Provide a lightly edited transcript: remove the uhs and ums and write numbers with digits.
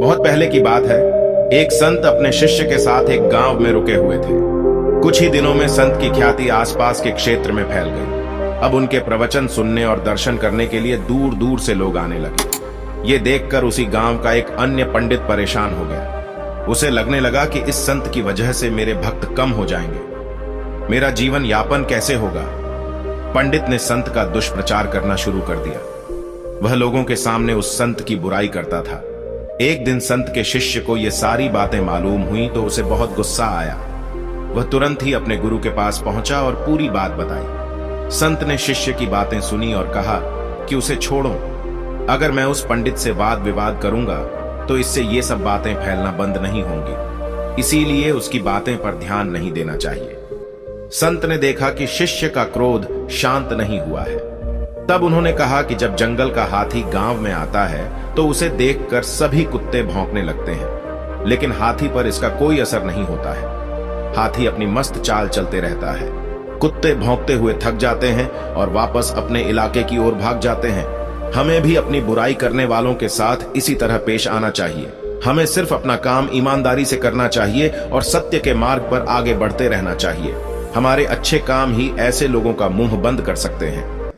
बहुत पहले की बात है। एक संत अपने शिष्य के साथ एक गांव में रुके हुए थे। कुछ ही दिनों में संत की ख्याति आसपास के क्षेत्र में फैल गई। अब उनके प्रवचन सुनने और दर्शन करने के लिए दूर दूर से लोग आने लगे। ये देखकर उसी गांव का एक अन्य पंडित परेशान हो गया। उसे लगने लगा कि इस संत की वजह से मेरे भक्त कम हो जाएंगे, मेरा जीवन यापन कैसे होगा। पंडित ने संत का दुष्प्रचार करना शुरू कर दिया। वह लोगों के सामने उस संत की बुराई करता था। एक दिन संत के शिष्य को ये सारी बातें मालूम हुई तो उसे बहुत गुस्सा आया। वह तुरंत ही अपने गुरु के पास पहुंचा और पूरी बात बताई। संत ने शिष्य की बातें सुनी और कहा कि उसे छोड़ो। अगर मैं उस पंडित से वाद विवाद करूंगा तो इससे ये सब बातें फैलना बंद नहीं होंगी, इसीलिए उसकी बातें पर ध्यान नहीं देना चाहिए। संत ने देखा कि शिष्य का क्रोध शांत नहीं हुआ है। तब उन्होंने कहा कि जब जंगल का हाथी गांव में आता है तो उसे देखकर सभी कुत्ते भौंकने लगते हैं, लेकिन हाथी पर इसका कोई असर नहीं होता है। हाथी अपनी मस्त चाल चलते रहता है। कुत्ते भौंकते हुए थक जाते हैं और वापस अपने इलाके की ओर भाग जाते हैं। हमें भी अपनी बुराई करने वालों के साथ इसी तरह पेश आना चाहिए। हमें सिर्फ अपना काम ईमानदारी से करना चाहिए और सत्य के मार्ग पर आगे बढ़ते रहना चाहिए। हमारे अच्छे काम ही ऐसे लोगों का मुंह बंद कर सकते हैं।